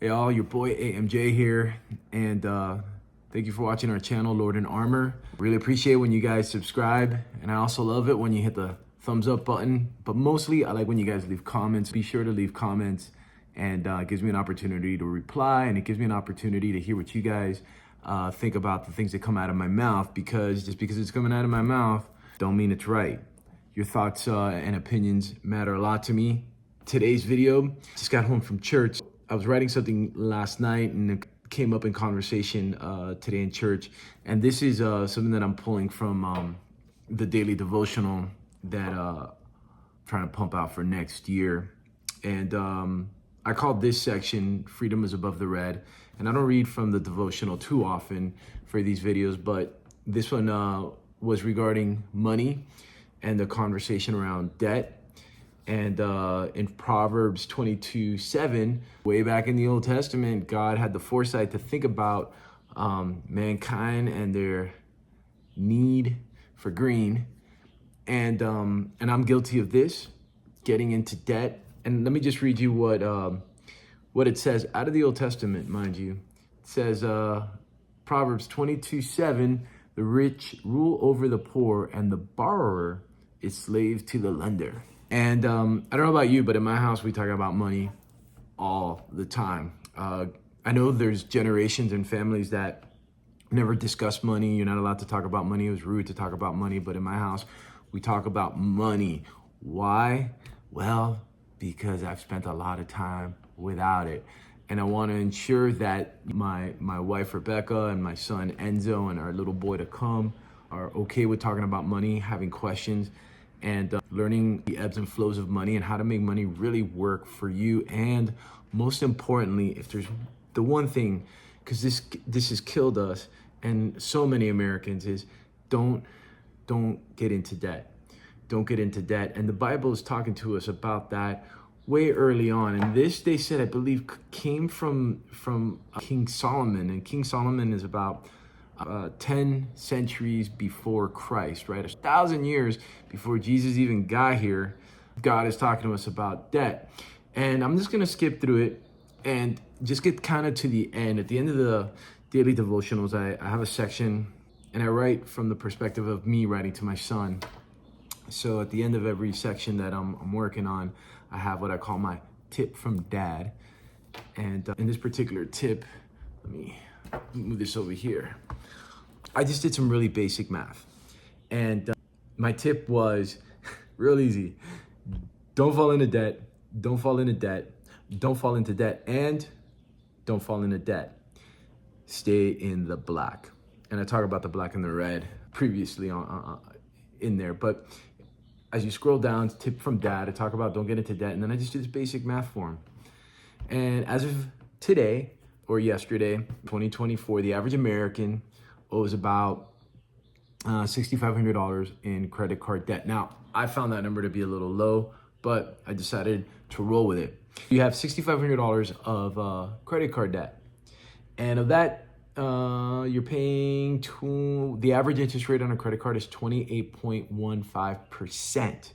Hey all, your boy AMJ here, and thank you for watching our channel, Lord in Armor. Really appreciate when you guys subscribe, and I also love it when you hit the thumbs up button, but mostly I like when you guys leave comments. Be sure to leave comments, and it gives me an opportunity to reply, and it gives me an opportunity to hear what you guys think about the things that come out of my mouth, because just because it's coming out of my mouth don't mean it's right. Your thoughts and opinions matter a lot to me. Today's video, just got home from church. I was writing something last night and it came up in conversation today in church. And this is something that I'm pulling from the daily devotional that I'm trying to pump out for next year. And I called this section, Freedom is Above the Red. And I don't read from the devotional too often for these videos, but this one was regarding money and the conversation around debt. And in Proverbs 22:7, way back in the Old Testament, God had the foresight to think about mankind and their need for green. And I'm guilty of this, getting into debt. And let me just read you what it says out of the Old Testament, mind you. It says, Proverbs 22:7, the rich rule over the poor, and the borrower is slave to the lender. And I don't know about you, but in my house, we talk about money all the time. I know there's generations and families that never discuss money. You're not allowed to talk about money. It was rude to talk about money. But in my house, we talk about money. Why? Well, because I've spent a lot of time without it. And I want to ensure that my wife, Rebecca, and my son, Enzo, and our little boy to come are okay with talking about money, having questions, and learning the ebbs and flows of money and how to make money really work for you. And most importantly, if there's the one thing, because this has killed us and so many Americans, is don't get into debt. Don't get into debt. And the Bible is talking to us about that way early on. And this, they said, I believe, came from King Solomon. And King Solomon is about 10 centuries before Christ, right? 1,000 years before Jesus even got here, God is talking to us about debt. And I'm just going to skip through it and just get kind of to the end. At the end of the daily devotionals, I have a section, and I write from the perspective of me writing to my son. So at the end of every section that I'm working on, I have what I call my tip from dad. And in this particular tip, let me move this over here. I just did some really basic math. And my tip was real easy. Don't fall into debt. Don't fall into debt. Don't fall into debt. And don't fall into debt. Stay in the black. And I talk about the black and the red previously in there. But as you scroll down, tip from dad, I talk about don't get into debt. And then I just do this basic math for him. And as of today, or yesterday, 2024, the average American owes about $6,500 in credit card debt. Now, I found that number to be a little low, but I decided to roll with it. You have $6,500 of credit card debt. And of that, you're paying the average interest rate on a credit card is 28.15%.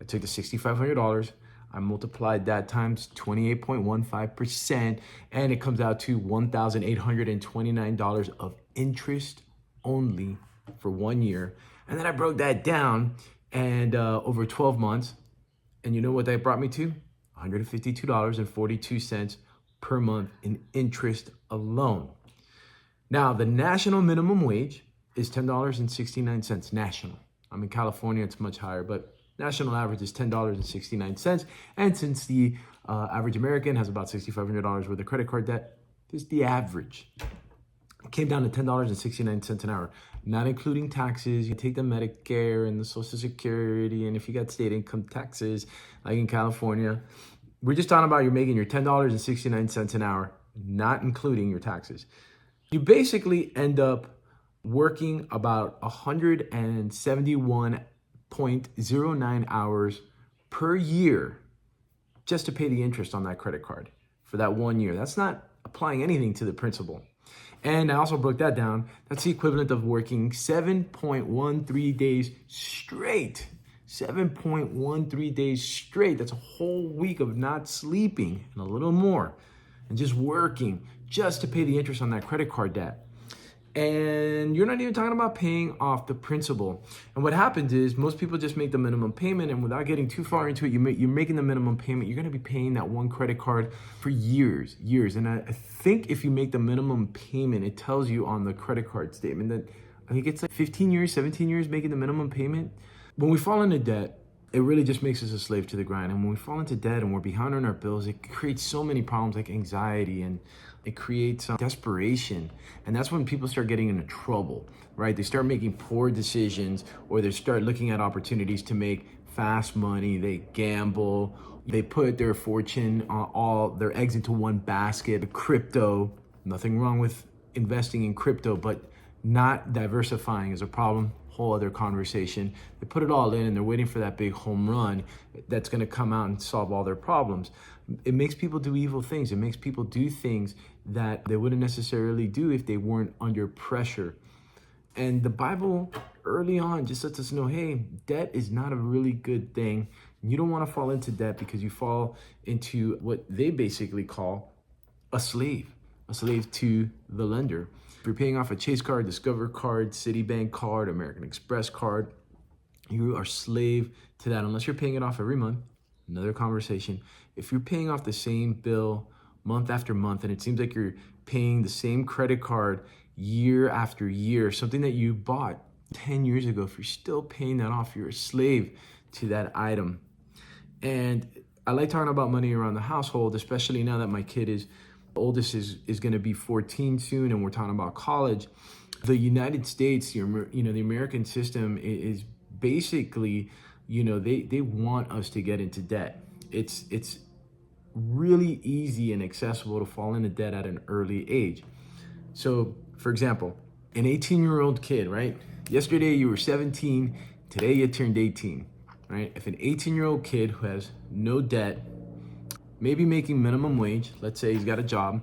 I took the $6,500, I multiplied that times 28.15%, and it comes out to $1,829 of interest only for 1 year. And then I broke that down and over 12 months. And you know what that brought me to? $152.42 per month in interest alone. Now, the national minimum wage is $10.69 national. I'm in California, it's much higher, but national average is $10.69. And since the average American has about $6,500 worth of credit card debt, this is the average. It came down to $10.69 an hour, not including taxes. You take the Medicare and the Social Security, and if you got state income taxes, like in California, we're just talking about you're making your $10.69 an hour, not including your taxes. You basically end up working about 171.09 hours per year just to pay the interest on that credit card for that 1 year. That's not applying anything to the principal. And I also broke that down. That's the equivalent of working 7.13 days straight. 7.13 days straight. That's a whole week of not sleeping and a little more. and just working just to pay the interest on that credit card debt. And you're not even talking about paying off the principal. And what happens is most people just make the minimum payment, and without getting too far into it, you're making the minimum payment. You're going to be paying that one credit card for years. And I think if you make the minimum payment, it tells you on the credit card statement that I think it's like 15 years, 17 years making the minimum payment. When we fall into debt, it really just makes us a slave to the grind. And when we fall into debt and we're behind on our bills, it creates so many problems like anxiety, and it creates desperation. And that's when people start getting into trouble, right? They start making poor decisions, or they start looking at opportunities to make fast money. They gamble. They put their fortune, all their eggs into one basket. Crypto, nothing wrong with investing in crypto, but not diversifying is a problem. Whole other conversation. They put it all in and they're waiting for that big home run that's going to come out and solve all their problems. It makes people do evil things. It makes people do things that they wouldn't necessarily do if they weren't under pressure. And the Bible early on just lets us know, hey, debt is not a really good thing. You don't want to fall into debt because you fall into what they basically call a slave to the lender. If you're paying off a Chase card, Discover card, Citibank card, American Express card, you are slave to that unless you're paying it off every month. Another conversation. If you're paying off the same bill month after month, and it seems like you're paying the same credit card year after year, something that you bought 10 years ago, if you're still paying that off, you're a slave to that item. And I like talking about money around the household, especially now that my kid is oldest is going to be 14 soon, and we're talking about college. The United States, the American system is basically, they want us to get into debt. It's really easy and accessible to fall into debt at an early age. So, for example, an 18-year-old kid, right? Yesterday you were 17, today you turned 18, right? If an 18-year-old kid who has no debt, maybe making minimum wage, let's say he's got a job,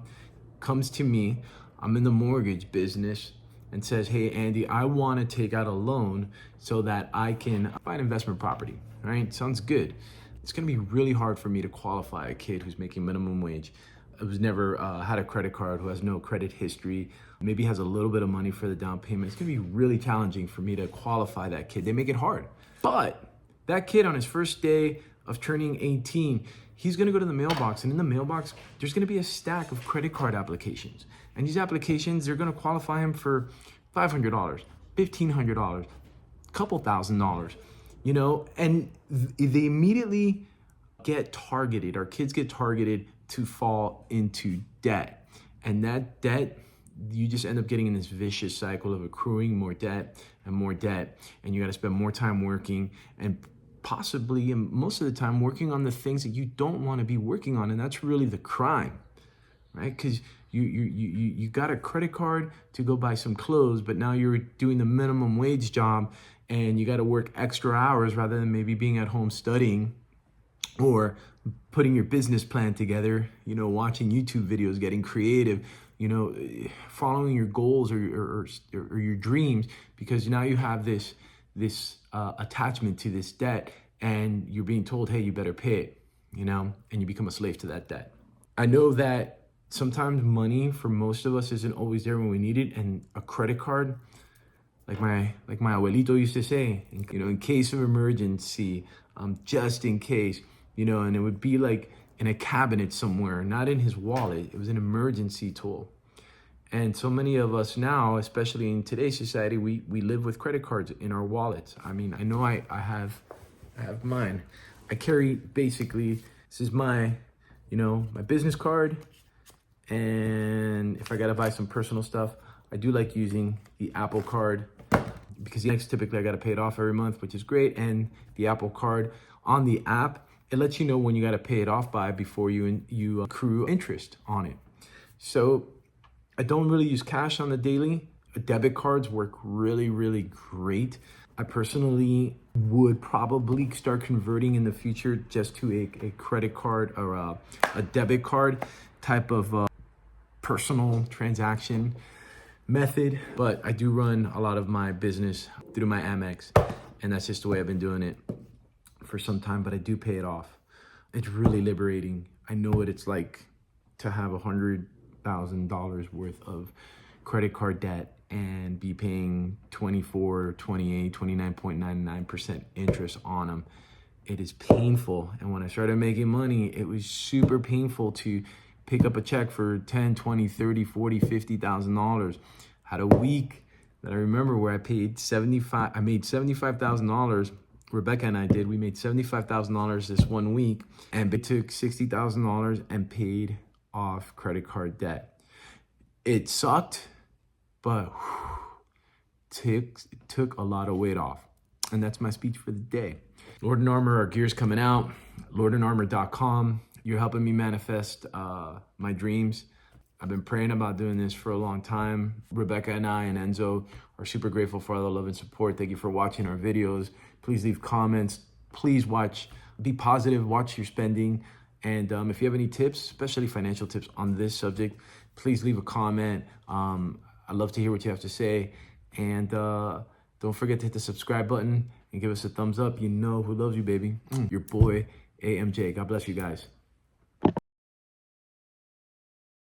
comes to me, I'm in the mortgage business, and says, hey, Andy, I want to take out a loan so that I can buy an investment property, right? Sounds good. It's going to be really hard for me to qualify a kid who's making minimum wage, who's never had a credit card, who has no credit history, maybe has a little bit of money for the down payment. It's going to be really challenging for me to qualify that kid. They make it hard. But that kid on his first day of turning 18, he's going to go to the mailbox, and in the mailbox, there's going to be a stack of credit card applications. And these applications, they're going to qualify him for $500, $1,500, a couple $1,000, and they immediately get targeted. Our kids get targeted to fall into debt. And that debt, you just end up getting in this vicious cycle of accruing more debt. And you got to spend more time working, and possibly, and most of the time, working on the things that you don't want to be working on. And that's really the crime, right? Because you got a credit card to go buy some clothes, but now you're doing the minimum wage job, and you got to work extra hours rather than maybe being at home studying or putting your business plan together, watching YouTube videos, getting creative, following your goals or your dreams, because now you have this attachment to this debt, and you're being told, hey, you better pay it, and you become a slave to that debt. I know that sometimes money for most of us isn't always there when we need it, and a credit card, like my abuelito used to say, in case of emergency, just in case, and it would be like in a cabinet somewhere, not in his wallet. It was an emergency tool. And so many of us now, especially in today's society, we live with credit cards in our wallets. I mean, I know I have mine. I carry, basically, this is my business card. And if I got to buy some personal stuff, I do like using the Apple Card, because typically I got to pay it off every month, which is great. And the Apple Card on the app, it lets you know when you got to pay it off by before you accrue interest on it. So I don't really use cash on the daily. Debit cards work really, really great. I personally would probably start converting in the future just to a credit card or a debit card type of personal transaction method. But I do run a lot of my business through my Amex, and that's just the way I've been doing it for some time, but I do pay it off. It's really liberating. I know what it's like to have $100,000 worth of credit card debt and be paying 24, 28, 29.99% interest on them. It is painful. And when I started making money, it was super painful to pick up a check for 10, 20, 30, 40, $50,000. Had a week that I remember where I made $75,000. Rebecca and I did. We made $75,000 this one week, and it took $60,000 and paid off credit card debt. It sucked, but took a lot of weight off. And that's my speech for the day. Lord and Armor, our gear's coming out. LordandArmor.com. You're helping me manifest my dreams. I've been praying about doing this for a long time. Rebecca and I and Enzo are super grateful for all the love and support. Thank you for watching our videos. Please leave comments. Please watch. Be positive. Watch your spending. And if you have any tips, especially financial tips on this subject, please leave a comment. I'd love to hear what you have to say. And don't forget to hit the subscribe button and give us a thumbs up. You know who loves you, baby. Your boy, AMJ. God bless you guys.